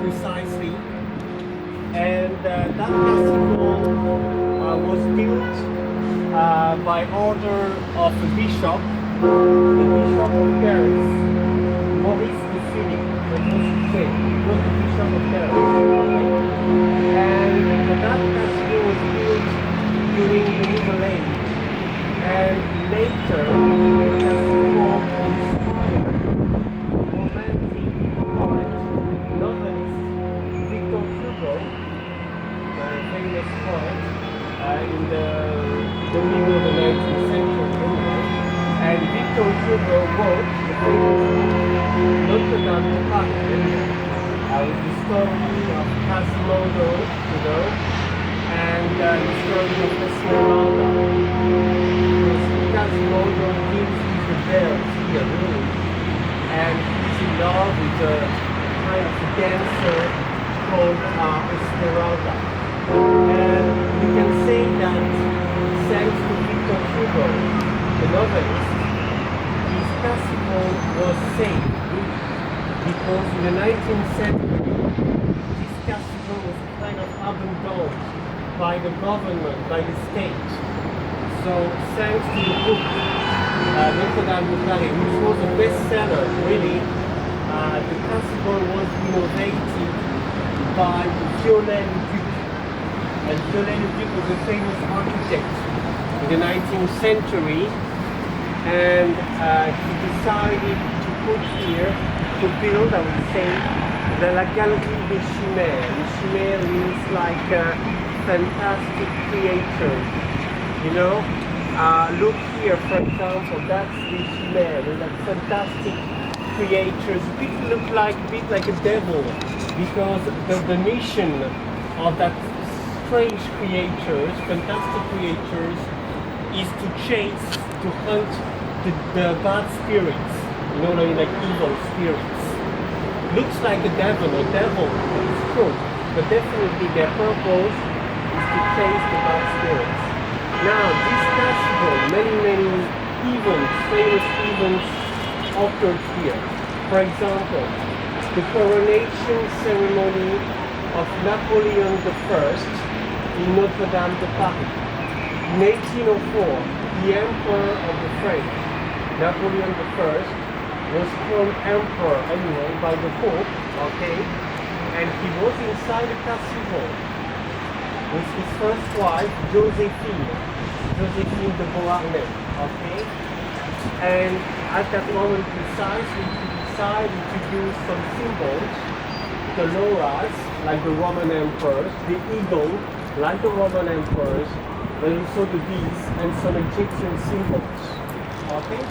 precisely. And that castle was built by order of a bishop, the Bishop of Paris, Maurice de Sully, that was his name. He was the Bishop of Paris. Okay? And that castle was built during the Middle Age. And later, the castle inspired romantic poet, novelist Victor Hugo, a famous poet in the middle of the 19th century. And Victor Hugo wrote the famous Notre-Dame de Paris, with the story of Quasimodo, and the story of Esmeralda. Quasimodo gives the bells here, really, and he's in love with a kind of dancer called Esmeralda. And you can say that thanks to Victor Hugo, the novelist, his castle was saved, because in the 19th century, this castle was kind of abandoned by the government, by the state. So thanks to the book Notre-Dame de Paris, which was a bestseller, really, the castle was renovated by Viollet-le-Duc. And Viollet-le-Duc was a famous architect in the 19th century, and he decided to put here, to build, I would say, la Galerie des Chimères. Chimère means like fantastic creators, you know. Look here, for example, that's the Chimère, like fantastic creatures. People look like a bit like a devil, because the mission of that strange creatures, fantastic creatures, is to chase, to hunt the bad spirits, you know, like evil spirits. Looks like a devil, it's true, but definitely their purpose is to chase the bad spirits. Now, this castle, many events, famous events occurred here. For example, the coronation ceremony of Napoleon I in Notre-Dame de Paris. In 1804, the Emperor of the French, Napoleon I, was crowned Emperor anyway by the Pope, okay? And he was inside the castle with his first wife, Josephine de Beauharnais, okay? And at that moment precisely, he decided to use some symbols, the lauras, like the Roman emperors, the eagle, like the Roman emperors, but also the bees and some Egyptian symbols, okay?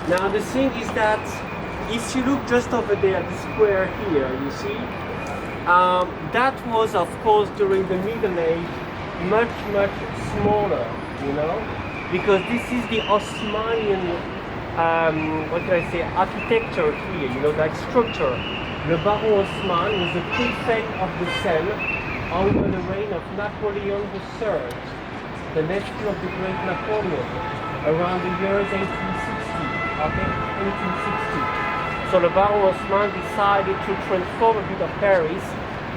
Now the thing is that if you look just over there, the square here, you see, that was, of course, during the Middle Age, much smaller, you know, because this is the Osmanian, what can I say, architecture here, you know, that structure. Le Baron Osman was the prefect of the Seine under the reign of Napoleon III, the nephew of the great Napoleon, around the years 1860, okay, 1860. So the Baron Osman decided to transform a bit of Paris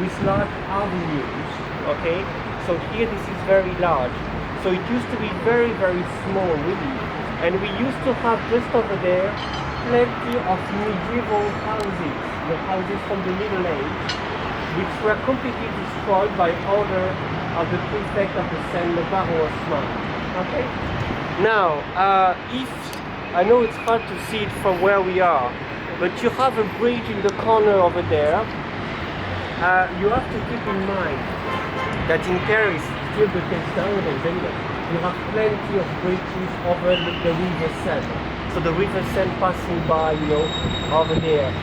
with large avenues, okay? So here this is very large. So it used to be very small, really. And we used to have just over there plenty of medieval houses, the houses from the Middle Age, which were completely destroyed by order of the prefect of the Seine, the Baron Osman, okay? Now, if, I know it's hard to see it from where we are, but you have a bridge in the corner over there. You have to keep in mind that in Paris, still the case nowadays anyway, you have plenty of bridges over the river Seine. So the river Seine passing by, you know, over there.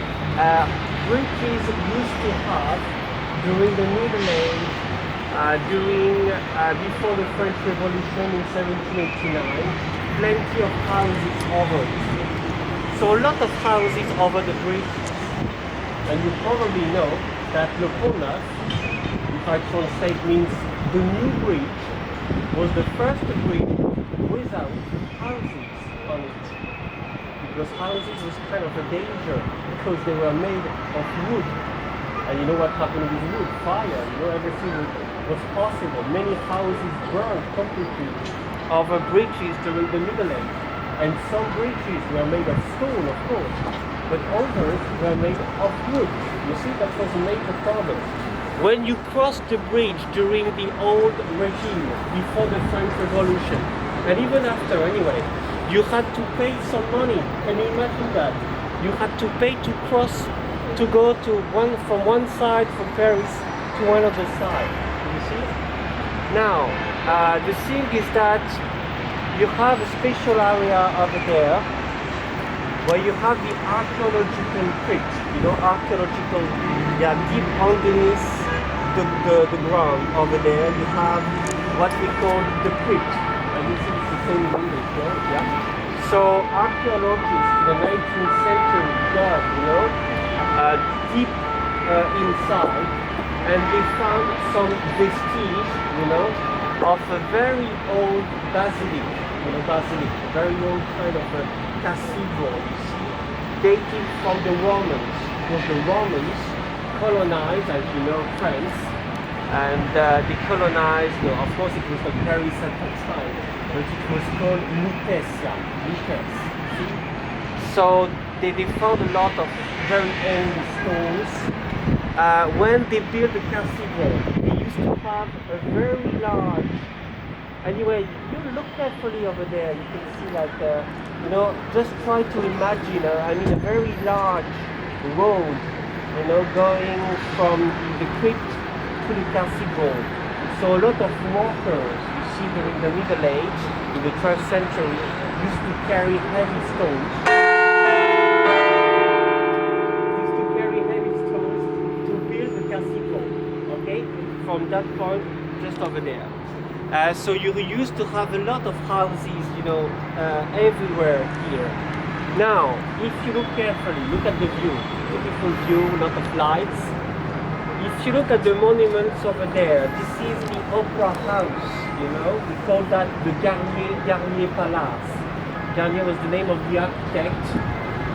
Bridges used to have, during the Middle Age, before the French Revolution in 1789, plenty of houses over it. So a lot of houses over the bridge, and you probably know that Le Pont Neuf, if I translate, means the new bridge, was the first bridge without houses on it. Because houses was kind of a danger, because they were made of wood. And you know what happened with wood? Fire. You know, everything was possible. Many houses burned completely over bridges during the Middle Age. And some bridges were made of stone, of course, but others were made of wood. You see, that was a major problem. When you crossed the bridge during the old regime, before the French Revolution, and even after anyway, you had to pay some money. Can you imagine that? You had to pay to cross, to go from one side from Paris to another side. You see? Now, the thing is that you have a special area over there where you have the archaeological crypt. You know, archaeological, deep underneath the ground over there. You have what we call the crypt. And this is the same in English, yeah? So archaeologists in the 19th century dug, deep inside, and they found some vestige, of a very old basilic, very old kind of a cathedral, you see, dating from the Romans, because the Romans colonized, as you know, France, and they colonized, of course it was not Paris at that time, but it was called Lutetia, see? So they found a lot of very old stones. When they built the cathedral, they used to have a very large, anyway, you look carefully over there, you can see just try to imagine, a very large road, going from the crypt to the cathedral. So a lot of workers, you see, during the Middle Age, in the 12th century, used to carry heavy stones. To build the cathedral, okay? From that point, just over there. So you used to have a lot of houses, everywhere here. Now, if you look carefully, look at the view, beautiful view, a lot of lights. If you look at the monuments over there, this is the Opera House, we call that the Garnier Palace. Garnier was the name of the architect.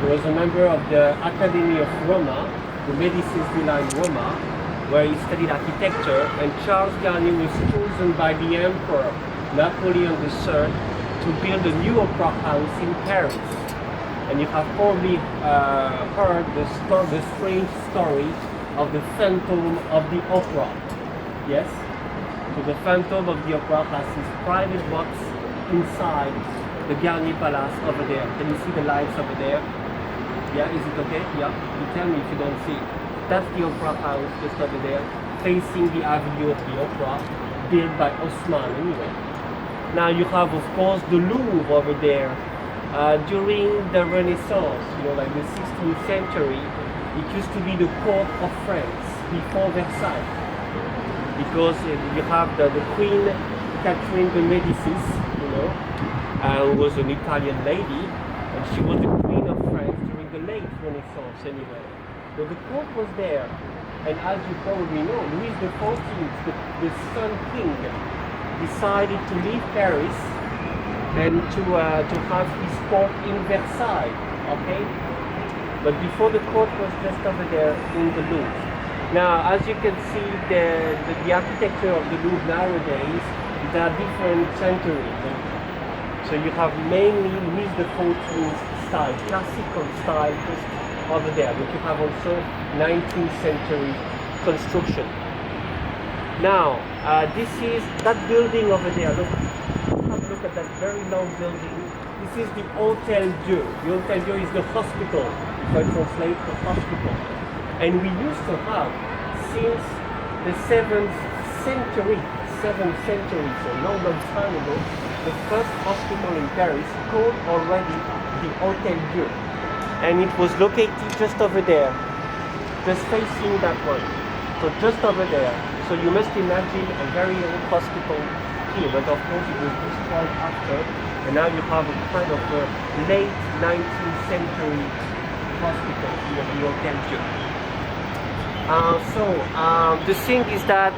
He was a member of the Academy of Roma, the Medicis Villa in Roma, where he studied architecture, and Charles Garnier was chosen by the Emperor Napoleon III to build a new opera house in Paris. And you have probably heard the strange story of the Phantom of the Opera. Yes? So the Phantom of the Opera has his private box inside the Garnier Palace over there. Can you see the lights over there? Yeah, is it okay? Yeah? You tell me if you don't see it. That's the Opera House just over there, facing the Avenue of the Opera, built by Haussmann anyway. Now you have, of course, the Louvre over there. During the Renaissance, like the 16th century, it used to be the court of France before Versailles, because you have the Queen Catherine de Medicis, who was an Italian lady, and she was the Queen of France during the late Renaissance anyway. So the court was there, and as you probably know, Louis XIV, the Sun King, decided to leave Paris and to have his court in Versailles, okay? But before, the court was just over there in the Louvre. Now, as you can see, the architecture of the Louvre nowadays, there are different centuries. So you have mainly Louis XIV style, classical style, just over there. But you have also 19th century construction. Now, this is that building over there. Look, have a look at that very long building. This is the Hôtel Dieu. The Hôtel Dieu is the hospital, if I translate the hospital. And we used to have, since the 7th century, so a long time ago, the first hospital in Paris called already the Hôtel Dieu. And it was located just over there, just facing that one. So just over there. So you must imagine a very old hospital here, but of course it was destroyed after. And now you have a kind of a late 19th century hospital here, the Hôtel Dieu. The thing is that,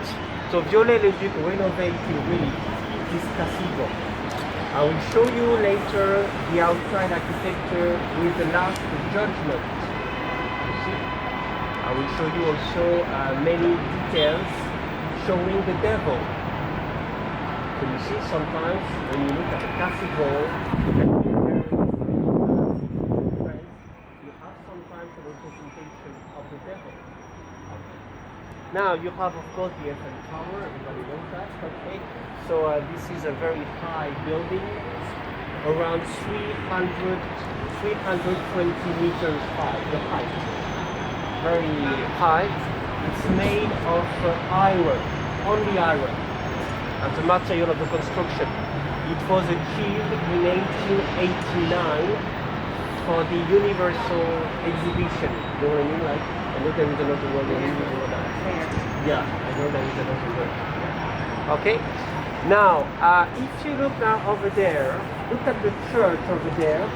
so Viollet-le-Duc renovated really this cathedral. I will show you later the outside architecture with the Last Judgment. You see? I will show you also many details showing the devil. So you see sometimes when you look at the cathedral, you have sometimes a representation of the devil. Now you have of course the Eiffel Tower, everybody knows that, okay? So this is a very high building, around 320 meters high, the height. Very high. It's made of iron, only iron, as the material of the construction. It was achieved in 1889 for the Universal Exhibition. You know what I mean? Like, I know there is another word in English for that. Yeah, I know there is another word. Okay? Now, if you look now over there, look at the church over there.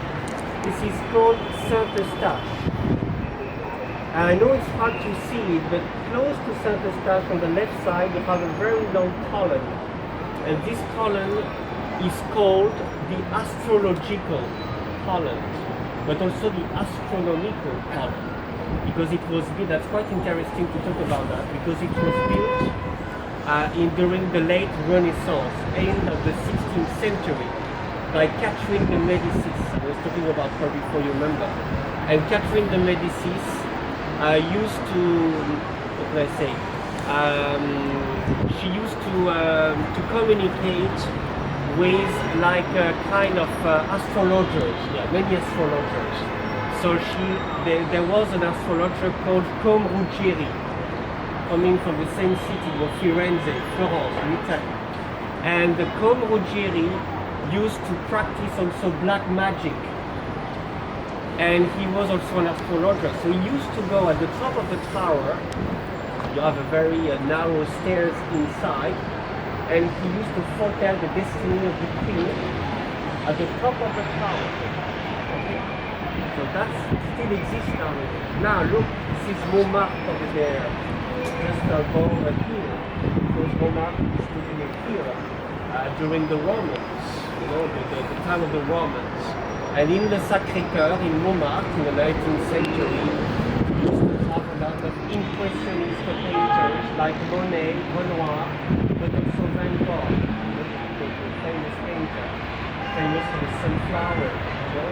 This is called Saint-Eustache. I know it's hard to see it, but close to Saint-Eustache on the left side, you have a very long column. And this column is called the astrological column, but also the astronomical column. Because it was built, that's quite interesting to talk about that, because it was built during the late Renaissance, end of the 16th century, by Catherine de Medicis. I was talking about her before, you remember. And Catherine de Medicis used to, what can I say? She used to communicate with like a kind of astrologers, many astrologers. So there was an astrologer called Ruggieri, coming from the same city of Firenze, Florence, in Italy. And the Ruggieri used to practice also black magic. And he was also an astrologer. So he used to go at the top of the tower. You have a very narrow stairs inside. And he used to foretell the destiny of the queen at the top of the tower. Okay? So that still exists nowadays. Now look, this is Montmartre over there. Just above here. Because Montmartre is looking here during the Romans. You know, the time of the Romans. And in the Sacré-Cœur, in Montmartre, in the 19th century, we used to have a lot of impressionist painters like Monet, Renoir, but also Van Gogh, the famous painter, famous for the sunflower. You know?